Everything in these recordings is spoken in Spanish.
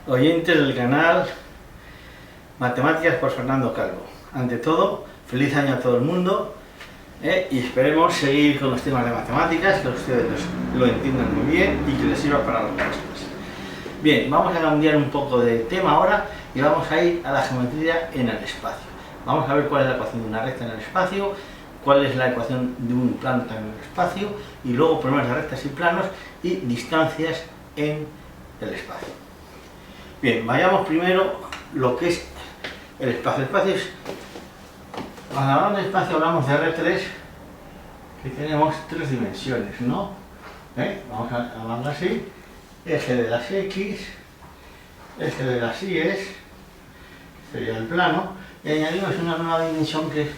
oyentes del canal Matemáticas por Fernando Calvo. Ante todo, feliz año a todo el mundo y esperemos seguir con los temas de matemáticas, que ustedes lo entiendan muy bien y que les sirva para las próximas. Bien, vamos a cambiar un poco de tema ahora y vamos a ir a la geometría en el espacio. Vamos a ver cuál es la ecuación de una recta en el espacio, cuál es la ecuación de un plano en el espacio y luego problemas de rectas y planos y distancias en el espacio. Bien, vayamos primero lo que es el espacio. El espacio es, cuando hablamos de espacio hablamos de R3, que tenemos tres dimensiones, ¿no? Vamos a hablar así: eje de las X, eje de las Y, sería el plano, y añadimos una nueva dimensión que es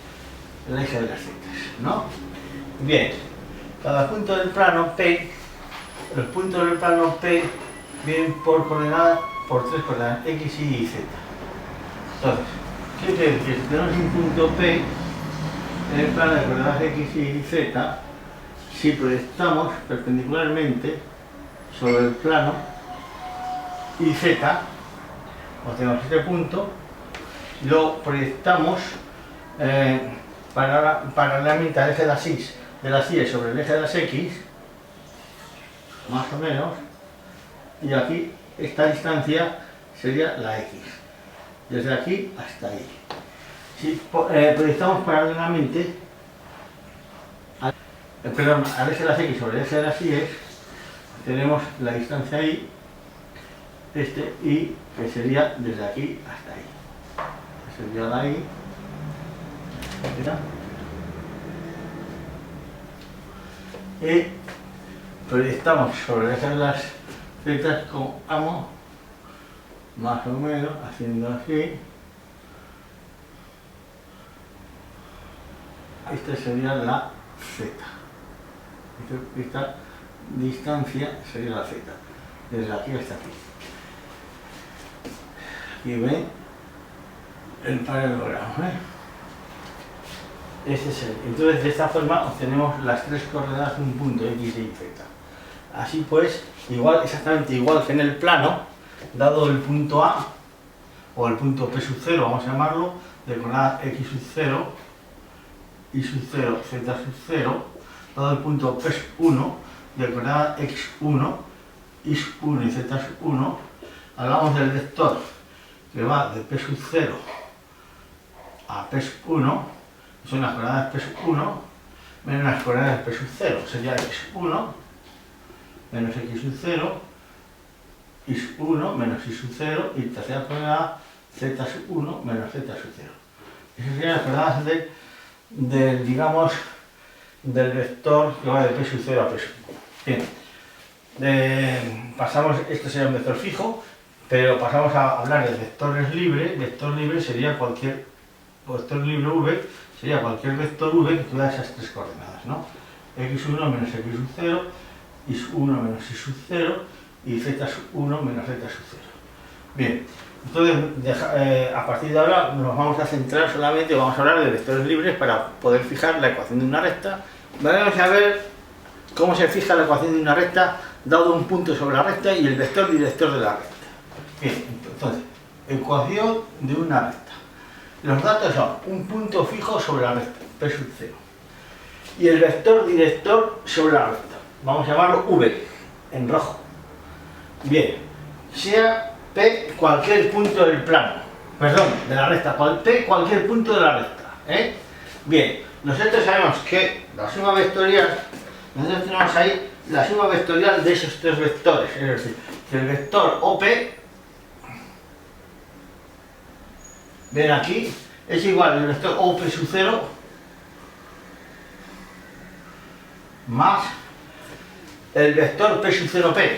el eje de las Z, ¿no? Bien, cada punto del plano P, los puntos del plano P vienen por coordenadas, por tres coordenadas, X, Y y Z. Entonces, ¿qué quiere decir? Si tenemos un punto P en el plano de coordenadas X, Y y Z, si proyectamos perpendicularmente sobre el plano y Z, obtenemos este punto, y lo proyectamos paralelamente al eje de las Y sobre el eje de las X, más o menos, y aquí esta distancia sería la X, desde aquí hasta ahí. Si proyectamos paralelamente al eje de las X sobre el eje de las Y, tenemos la distancia Y, Y, que sería desde aquí hasta ahí. Sería la Y. Y proyectamos sobre el eje de las Z como vamos, más o menos, haciendo así. Esta sería la Z. Esta distancia sería la Z, desde aquí hasta aquí. Aquí ven el paralelogramo, Este es el. Entonces, de esta forma obtenemos las tres coordenadas de un punto X, Y, Z. Así pues, exactamente igual que en el plano, dado el punto A, o el punto P sub 0, vamos a llamarlo, de coordenadas X sub 0, Y sub 0, Z sub 0, dado el punto P sub 1, de coordenadas X1, Y sub 1 y Z sub 1, hablamos del vector que va de P sub 0 a P sub 1, son las coordenadas P sub 1 menos las coordenadas P sub 0, sería X sub 1 menos X sub 0, Y sub 1 menos Y sub 0, y tercera coordenada Z sub 1 menos Z sub 0. Esas serían las coordenadas digamos, del vector que va de P sub 0 a P sub 1. Bien, pasamos, esto sería un vector fijo, pero pasamos a hablar de vectores libres. Vector libre sería cualquier vector libre V, sería cualquier vector V que tuviera esas tres coordenadas, ¿no? X1 menos X sub 0, Y sub 1 menos Y sub 0 y Z sub 1 menos Z sub 0. Bien, entonces a partir de ahora nos vamos a centrar solamente, vamos a hablar de vectores libres para poder fijar la ecuación de una recta. Vamos a ver cómo se fija la ecuación de una recta dado un punto sobre la recta y el vector director de la recta. Bien, entonces, ecuación de una recta. Los datos son un punto fijo sobre la recta, P sub 0, y el vector director sobre la recta. Vamos a llamarlo V, en rojo. Bien, sea P cualquier punto del plano, perdón, de la recta, P cualquier punto de la recta. Bien, nosotros sabemos que la suma vectorial, nosotros tenemos ahí la suma vectorial de esos tres vectores, es decir, que el vector OP, ven aquí, es igual al vector OP sub 0 más el vector P sub 0P.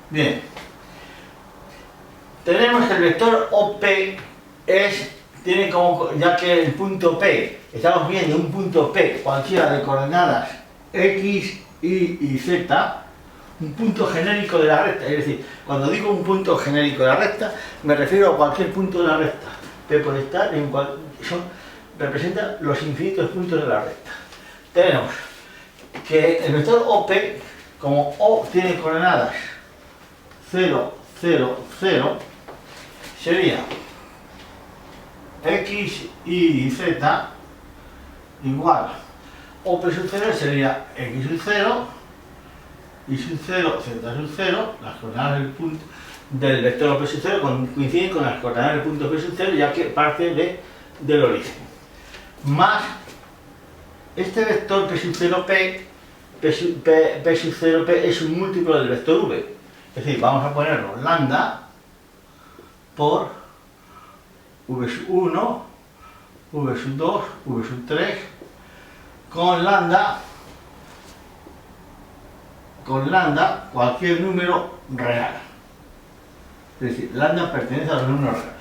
Bien, tenemos que el vector OP tiene como, ya que el punto P, estamos viendo un punto P cualquiera de coordenadas X, Y y Z, un punto genérico de la recta, es decir, cuando digo un punto genérico de la recta, me refiero a cualquier punto de la recta. P por estar representa los infinitos puntos de la recta. Tenemos que el vector OP como O tiene coordenadas 0, 0, 0, sería X, Y, Z igual O sub 0 sería X sub 0, Y sub 0, Z sub 0, las coordenadas del punto del vector P sub 0 coinciden con las coordenadas del punto P sub 0, ya que parte del origen. Más este vector P sub 0 P sub 0 P es un múltiplo del vector V. Es decir, vamos a ponerlo lambda por V sub 1, V sub 2, V sub 3, con lambda cualquier número real. Es decir, lambda pertenece a los números reales.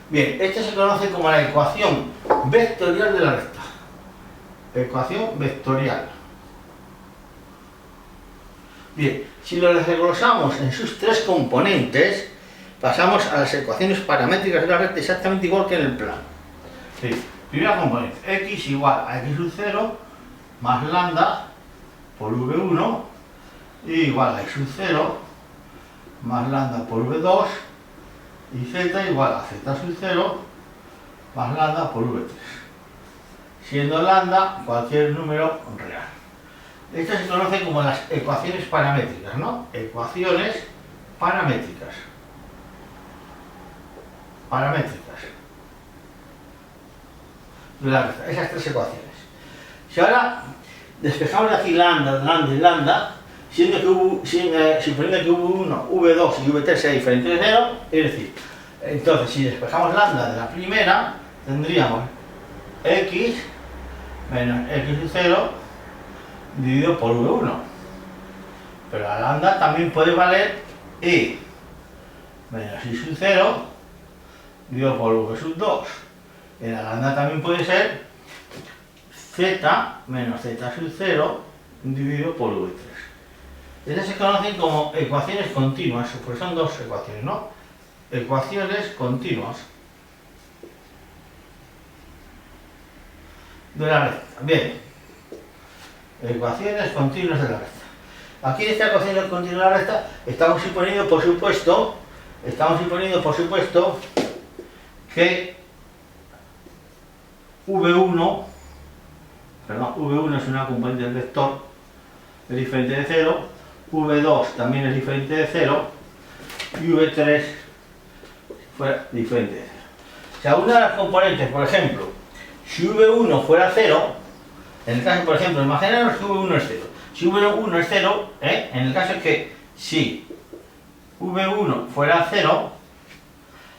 Bien, esto se conoce como la ecuación vectorial de la recta. Ecuación vectorial. Bien, si lo desglosamos en sus tres componentes, pasamos a las ecuaciones paramétricas de la recta exactamente igual que en el plano. Es decir, primera componente, x igual a x sub 0 más lambda por v1 igual a x sub 0 más lambda por v2 y z igual a z sub 0 más lambda por v3, siendo lambda cualquier número real. Esto se conoce como las ecuaciones paramétricas, ¿no? Ecuaciones paramétricas. Esas tres ecuaciones. Si ahora despejamos de aquí lambda, lambda y lambda, suponiendo que V1, V2 y V3 sea diferente de 0, es decir, entonces si despejamos lambda de la primera, tendríamos x menos x sub 0 dividido por V1. Pero la lambda también puede valer y menos y sub 0 dividido por V sub 2. Y la lambda también puede ser z menos z sub 0 dividido por V3. Estas se conocen como ecuaciones continuas, porque son dos ecuaciones, ¿no? Ecuaciones continuas de la recta. Bien, ecuaciones continuas de la recta. Aquí en esta ecuación continua de la recta estamos suponiendo, por supuesto, que V1 es una componente del vector, es diferente de 0, V2 también es diferente de 0 y V3 fuera diferente de 0. O sea, una de las componentes, por ejemplo, si V1 fuera 0, en el caso, por ejemplo, imaginaros que V1 es 0. Si V1 es 0, en el caso es que si V1 fuera 0,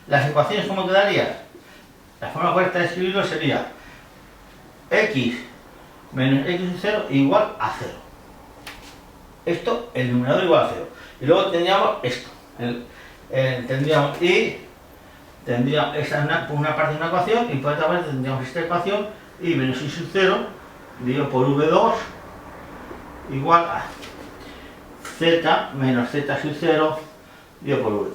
las ecuaciones, ¿cómo quedarían? La forma correcta de escribirlo sería x menos x sub 0 igual a 0. Esto, el numerador igual a 0. Y luego tendríamos esto. Tendríamos y tendríamos esta por una parte de una ecuación y por otra parte tendríamos esta ecuación y menos y sub 0 dividido por v2 igual a z menos z sub 0 dividido por v3.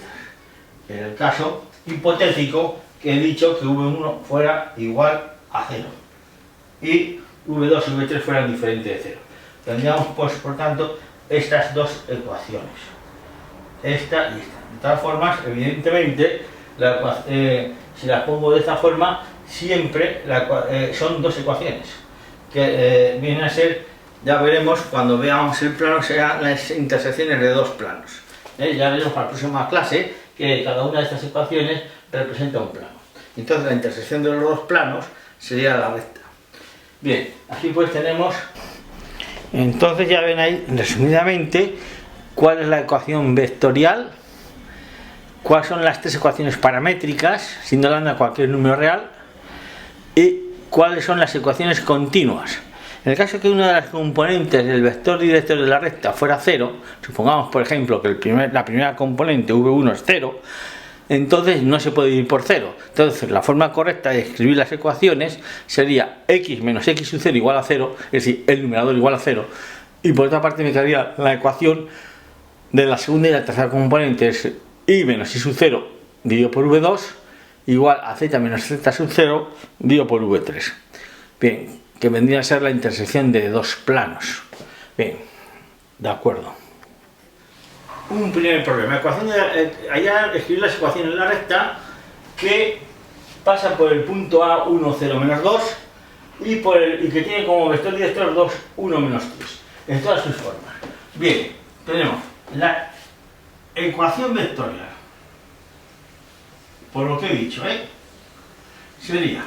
En el caso hipotético que he dicho que v1 fuera igual a 0 y v2 y v3 fueran diferentes de 0. Tendríamos, pues, por tanto, estas dos ecuaciones, esta y esta. De todas formas, evidentemente, si las pongo de esta forma, siempre son dos ecuaciones, que vienen a ser, ya veremos cuando veamos el plano, serán las intersecciones de dos planos. Ya veremos para la próxima clase que cada una de estas ecuaciones representa un plano. Entonces la intersección de los dos planos sería la recta. Bien, aquí pues tenemos, entonces ya ven ahí resumidamente cuál es la ecuación vectorial, cuáles son las tres ecuaciones paramétricas, siendo lambda cualquier número real, y cuáles son las ecuaciones continuas. En el caso que una de las componentes del vector director de la recta fuera 0, supongamos por ejemplo que la primera componente V1 es 0, entonces no se puede dividir por 0. Entonces la forma correcta de escribir las ecuaciones sería x menos x sub 0 igual a 0, es decir, el numerador igual a 0, y por otra parte me quedaría la ecuación de la segunda y la tercera componente, es y menos y sub 0 dividido por v2 igual a z menos z sub 0 dividido por v3. Bien, que vendría a ser la intersección de dos planos. Bien, De acuerdo. Un primer problema. Allá escribir las ecuaciones en la recta que pasa por el punto A, 1, 0, menos 2 y que tiene como vector director 2, 1, menos 3. En todas sus formas. Bien, tenemos la ecuación vectorial. Por lo que he dicho, sería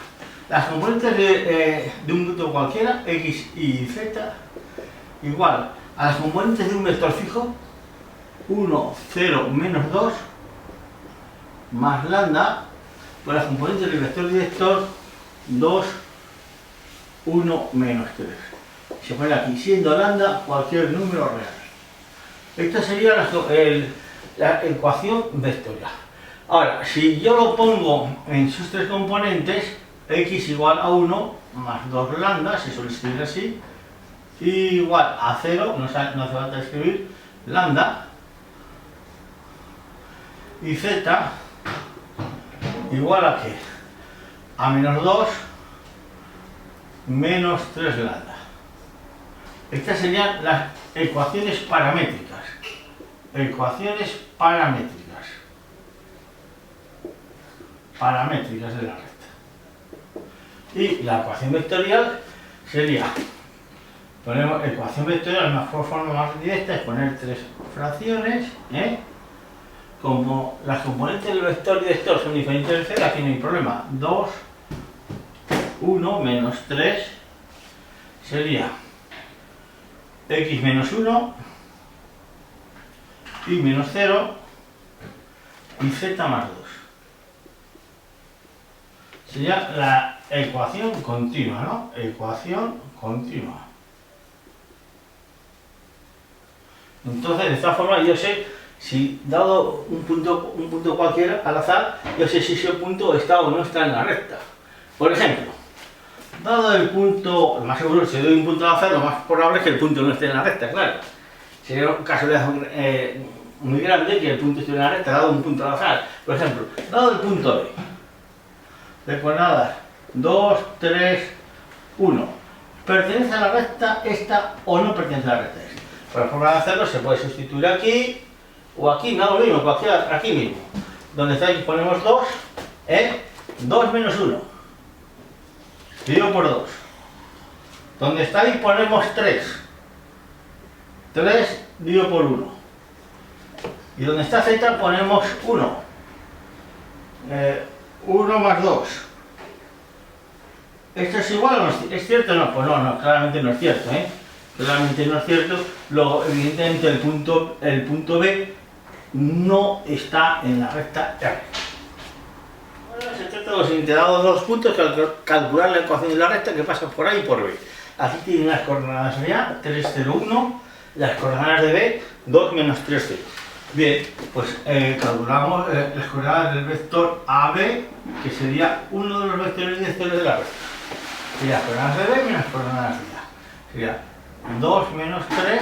las componentes de un punto cualquiera, x y z, igual a las componentes de un vector fijo, 1, 0, menos 2, más lambda, por las componentes del vector director, 2, 1, menos 3. Se pone aquí, siendo lambda cualquier número real. Esta sería la ecuación vectorial. Ahora, si yo lo pongo en sus tres componentes, x igual a 1 más 2 lambda, se suele escribir así, igual a 0, no hace falta escribir, lambda, y z igual a ¿qué? A menos 2 menos 3 lambda. Estas serían las ecuaciones paramétricas. Ecuaciones paramétricas. Paramétricas de la recta. Y la ecuación vectorial sería, ponemos ecuación vectorial, la forma más directa es poner tres fracciones, como las componentes del vector director son diferentes del z, aquí no hay problema. 2, 1 menos 3 sería x menos 1 y menos 0 y z más 2. Sería la ecuación continua, ¿no? Ecuación continua. Entonces, de esta forma yo sé, si dado un punto cualquiera al azar, yo sé si ese punto está o no está en la recta. Por ejemplo, dado el punto, lo más seguro, si doy un punto al azar, lo más probable es que el punto no esté en la recta, claro. Sería un caso muy grande que el punto esté en la recta, dado un punto al azar. Por ejemplo, dado el punto B, de coordenadas 2, 3, 1, ¿pertenece a la recta esta o no pertenece a la recta esta? Por la forma de hacerlo se puede sustituir aquí o aquí, me hago lo mismo, aquí mismo. Donde está aquí ponemos 2, 2 menos 1, dividido por 2. Donde está ahí ponemos 3, 3 dividido por 1. Y donde está z ponemos 1, 1 más 2. ¿Esto es igual o no es cierto o no? Pues no, claramente no es cierto, Claramente no es cierto. Luego, evidentemente, el punto B no está en la recta R. Bueno, se trata de los integrados de los puntos, calcular la ecuación de la recta que pasa por A y por B. Aquí tienen las coordenadas de A, 3, 0, 1, las coordenadas de B, 2, menos 3, 0. Bien, pues calculamos las coordenadas del vector AB, que sería uno de los vectores directores de la recta. Sería las coordenadas de B menos las coordenadas de A. Sería 2 menos 3,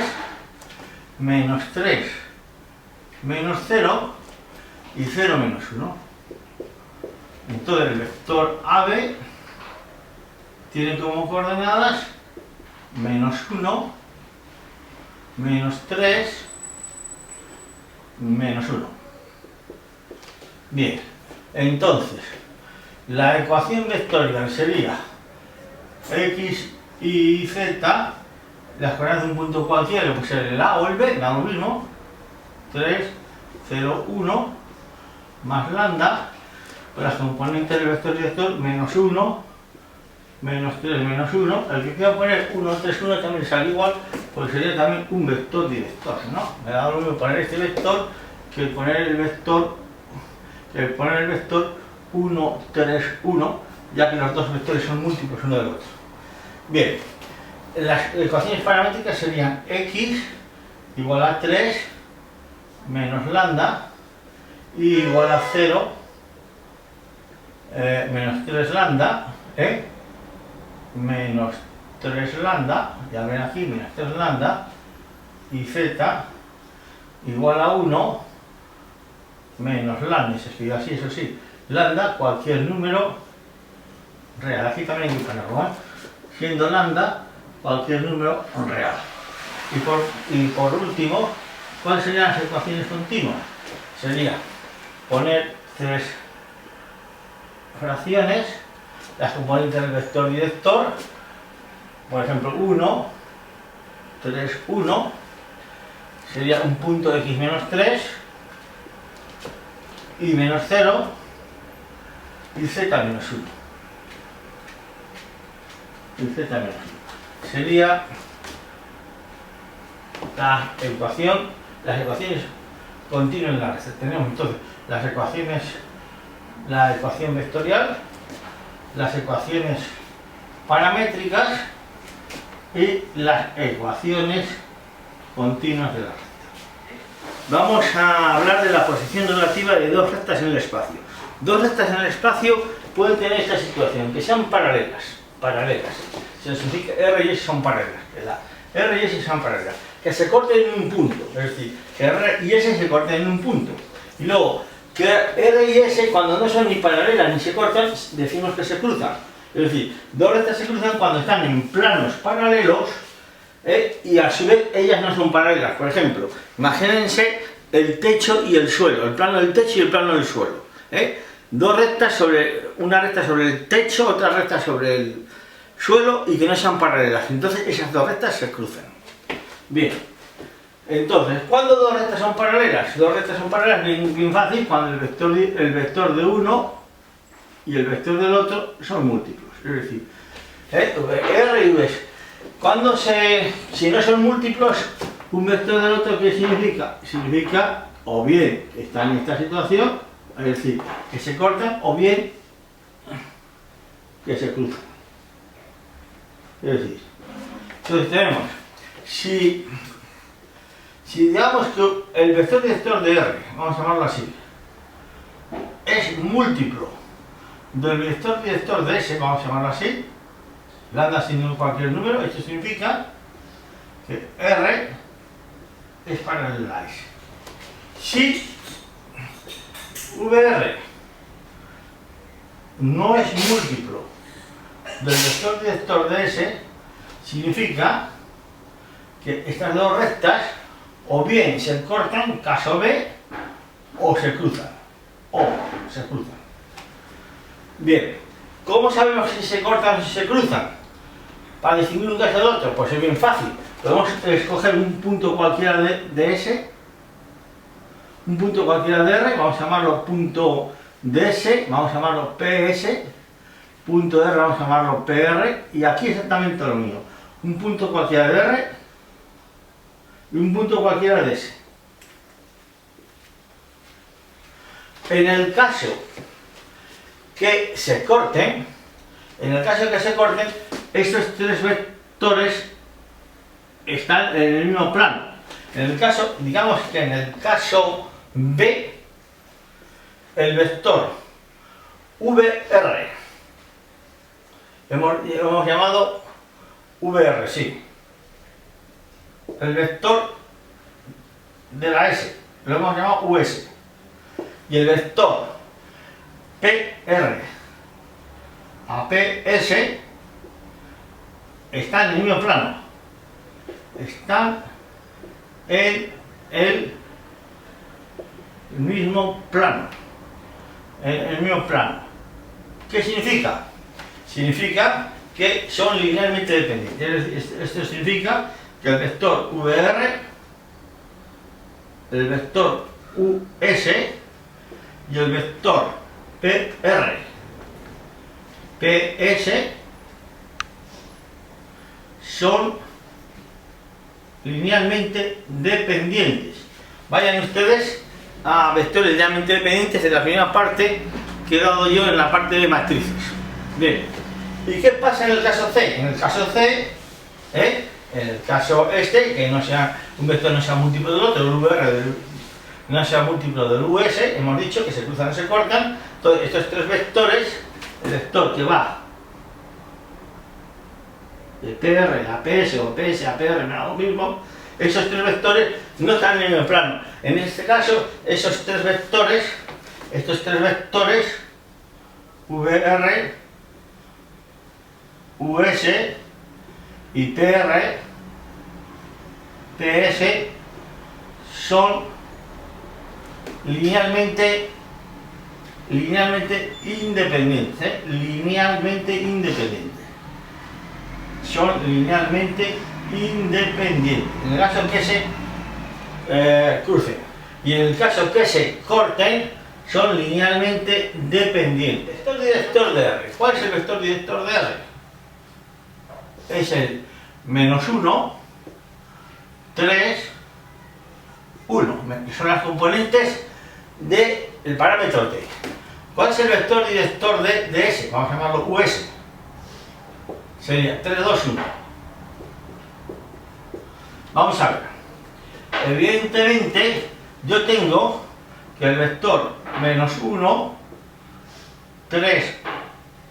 menos 3, menos 0 y 0 menos 1. Entonces el vector AB tiene como coordenadas menos 1, menos 3, menos 1. Bien, entonces la ecuación vectorial sería x y z, las coordenadas de un punto cualquiera, puede ser el A o el B, da lo mismo, 3, 0, 1, más lambda, pues las componentes del vector director, menos 1, menos 3, menos 1, el que quiera poner 1, 3, 1 también sale igual, porque sería también un vector director, ¿no? Me da lo mismo poner este vector que poner el vector 1, 3, 1, ya que los dos vectores son múltiplos uno del otro. Bien, las ecuaciones paramétricas serían x igual a 3 menos lambda y igual a 0 menos 3 lambda, menos 3 lambda, ya ven aquí, menos 3 lambda, y z igual a 1 menos lambda, se escribe así, eso sí, lambda, cualquier número real. Aquí también hay que ponerlo, siendo lambda cualquier número real. Y por último, ¿cuáles serían las ecuaciones continuas? Sería poner tres fracciones, las componentes del vector director, por ejemplo 1, 3, 1, sería un punto de x menos 3, y menos 0, y z menos 1. Y z menos 1. Sería la ecuación, las ecuaciones continuas en la recta. Tenemos entonces las ecuaciones, la ecuación vectorial, las ecuaciones paramétricas y las ecuaciones continuas de la recta. Vamos a hablar de la posición relativa de dos rectas en el espacio. Dos rectas en el espacio pueden tener esta situación, que sean paralelas. Se significa R y S son paralelas. R y S son paralelas. Que se corten en un punto, es decir, que R y S se corten en un punto. Y luego, que R y S, cuando no son ni paralelas ni se cortan, decimos que se cruzan. Es decir, dos rectas se cruzan cuando están en planos paralelos y a su vez ellas no son paralelas. Por ejemplo, imagínense el techo y el suelo, el plano del techo y el plano del suelo. Dos rectas sobre, una recta sobre el techo, otra recta sobre el suelo y que no sean paralelas. Entonces esas dos rectas se cruzan. Bien, entonces, ¿cuándo dos rectas son paralelas? Dos rectas son paralelas bien fácil cuando el vector de uno y el vector del otro son múltiplos. Es decir, R y V. Si no son múltiplos, un vector del otro, ¿qué significa? Significa o bien están en esta situación, es decir, que se cortan, o bien que se cruzan. Es decir, entonces tenemos, si digamos que el vector director de R, vamos a llamarlo así, es múltiplo del vector director de S, vamos a llamarlo así, lambda sin cualquier número, esto significa que R es paralelo a S. Si VR no es múltiplo del vector director de S, significa que estas dos rectas o bien se cortan, caso B, o se cruzan. Bien, ¿cómo sabemos si se cortan o si se cruzan? Para distinguir un caso del otro, pues es bien fácil. Podemos escoger un punto cualquiera de S, un punto cualquiera de R, vamos a llamarlo punto DS, vamos a llamarlo PS, punto R vamos a llamarlo PR, y aquí exactamente lo mismo. Un punto cualquiera de R y un punto cualquiera de S. En el caso que se corten, estos tres vectores están en el mismo plano. En el caso, digamos que en el caso B, el vector VR, hemos llamado VR, sí. El vector de la S, lo hemos llamado US. Y el vector PR a PS están en el mismo plano. Están en el mismo plano. ¿Qué significa? Significa que son linealmente dependientes. Esto significa que el vector VR, el vector US y el vector PR, PS son linealmente dependientes. Vayan ustedes a vectores linealmente dependientes en la primera parte que he dado yo en la parte de matrices. Bien, ¿y qué pasa en el caso C? En el caso C, en el caso este, que no sea un vector no sea múltiplo del otro, el VR no sea múltiplo del US, hemos dicho que se cruzan o se cortan. Entonces estos tres vectores, el vector que va de PR a PS o PS a PR, me da lo mismo, esos tres vectores no están en el plano. En este caso, estos tres vectores, VR, US y PR, PS son linealmente independientes, linealmente independientes. Son linealmente independientes. En el caso en que se crucen y en el caso que se corten, son linealmente dependientes. Vector director de R. ¿Cuál es el vector director de R? Es el -1, 3, 1. Son las componentes del parámetro t. ¿Cuál es el vector director de S? Vamos a llamarlo US. Sería 3, 2, 1. Vamos a ver. Evidentemente, yo tengo que el vector -1, 3,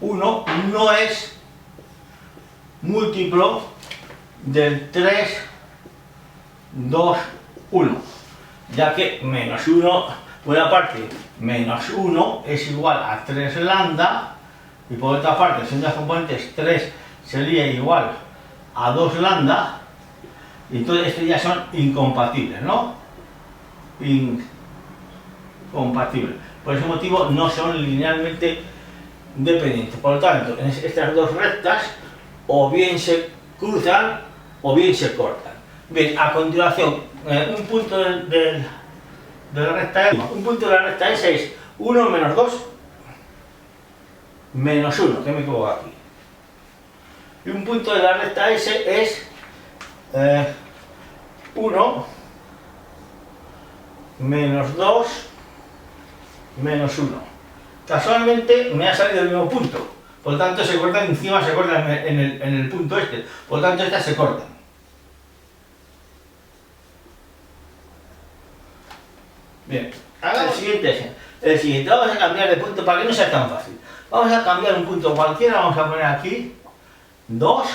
1 no es múltiplo del 3, 2, 1, ya que -1, por una parte, -1 es igual a 3 lambda, y por otra parte, siendo las componentes 3 sería igual a 2 lambda, y entonces estos ya son incompatibles, ¿no? Incompatibles. Por ese motivo no son linealmente dependientes. Por lo tanto, en estas dos rectas o bien se cruzan o bien se cortan. Bien, a continuación, un punto de la recta S, es 1 menos 2 menos 1, que me equivoco aquí. Y un punto de la recta S es 1 menos 2 menos 1. Casualmente me ha salido el mismo punto, por lo tanto se cortan encima, se cortan en el punto este, por lo tanto estas se cortan. Bien, hagamos el siguiente, vamos a cambiar de punto para que no sea tan fácil. Vamos a cambiar un punto cualquiera, vamos a poner aquí 2,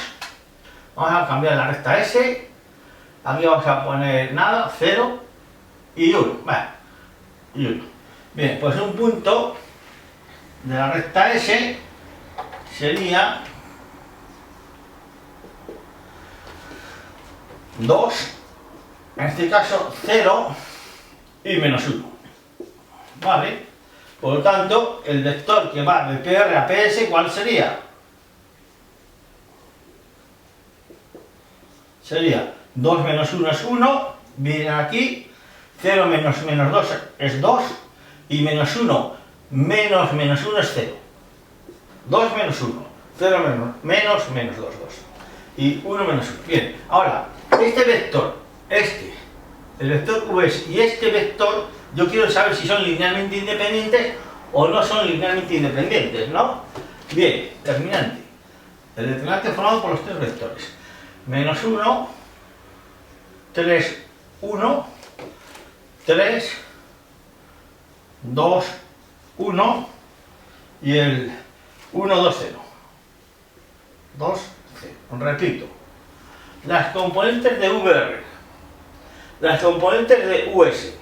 vamos a cambiar la recta S, aquí vamos a poner nada, 0 y 1, vale, y 1. Bien, pues un punto de la recta S sería 2, en este caso 0 y menos 1, ¿vale? Por lo tanto, el vector que va de PR a PS, ¿cuál sería? Sería 2 menos 1 es 1, viene aquí, 0 menos 2 es 2, y menos 1 menos 1 es 0. 2 menos 1, 0 menos 2, 2. Y 1 menos 1. Bien, ahora, este vector, el vector US y este vector, yo quiero saber si son linealmente independientes o no son linealmente independientes, ¿no? Bien, determinante. El determinante formado por los tres vectores. Menos 1, 3, 1, 3, 2, 1 y el 1, 2, 0. 2, 0. Repito. Las componentes de VR, las componentes de US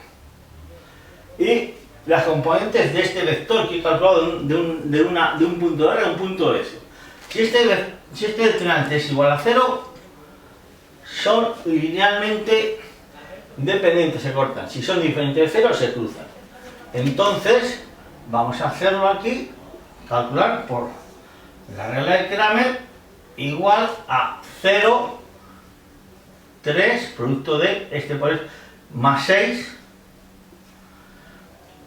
y las componentes de este vector que he calculado de un punto R a un punto S. Si este determinante es igual a 0, son linealmente dependientes, se cortan. Si son diferentes de 0, se cruzan. Entonces, vamos a hacerlo aquí, calcular por la regla de Kramer, igual a 0, 3, producto de este por este, más 6,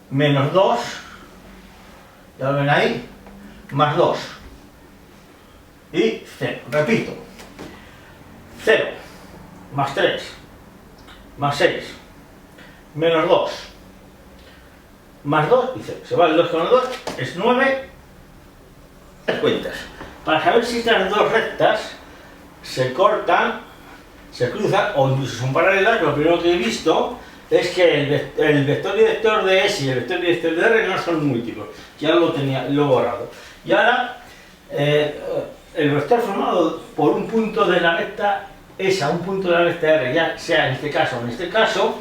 menos 2, ya lo ven ahí, más 2, y 0. Repito, 0, más 3, más 6, menos 2, más 2 y 0. Se va el 2 con el 2, es 9. Las cuentas. Para saber si estas dos rectas se cortan, se cruzan o incluso son paralelas, lo primero que he visto es que el vector director de S y el vector director de R no son múltiplos. Ya lo he borrado. Y ahora, el vector formado por un punto de la recta S a un punto de la recta R, ya sea en este caso o en este caso,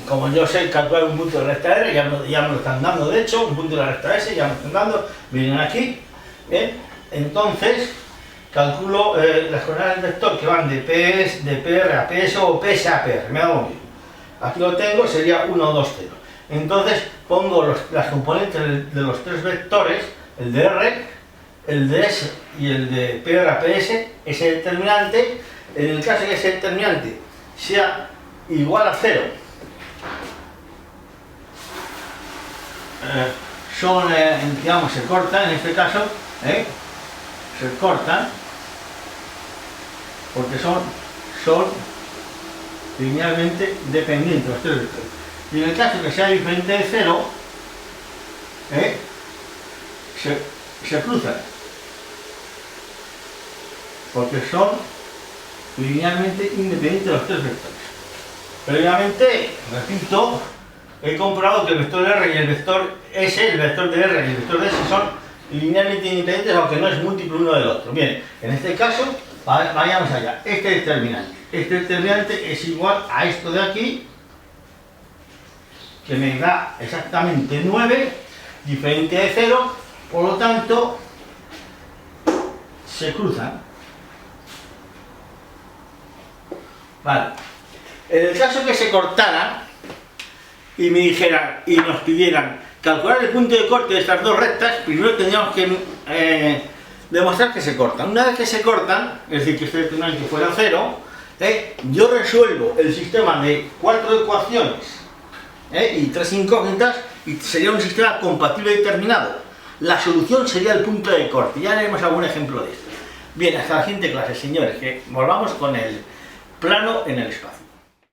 como yo sé calcular un punto de la recta R, ya me lo están dando, de hecho, un punto de la recta S, ya me lo están dando, vienen aquí, entonces, calculo las coordenadas del vector que van de PR a PS o PS a PR, me hago bien. Aquí lo tengo, sería 1, 2, 0. Entonces pongo las componentes de los tres vectores, el de R, el de S y el de PR a PS, ese determinante, en el caso de que ese determinante sea igual a 0, digamos, se cortan, en este caso, se cortan, porque son linealmente dependientes los tres vectores. Y en el caso que sea diferente de 0, se cruzan, porque son linealmente independientes de los tres vectores. Previamente, repito, he comprobado que el vector R y el vector S, el vector de R y el vector de S son linealmente independientes, aunque no es múltiplo uno del otro. Bien, en este caso, vayamos allá. Este determinante es igual a esto de aquí, que me da exactamente 9, diferente de 0, por lo tanto, se cruzan. Vale. En el caso que se cortaran y me dijeran y nos pidieran calcular el punto de corte de estas dos rectas, primero tendríamos que demostrar que se cortan. Una vez que se cortan, es decir, que este determinante fuera 0, yo resuelvo el sistema de 4 ecuaciones y 3 incógnitas y sería un sistema compatible determinado. La solución sería el punto de corte. Ya haremos algún ejemplo de esto. Bien, hasta la siguiente clase, señores, que volvamos con el plano en el espacio.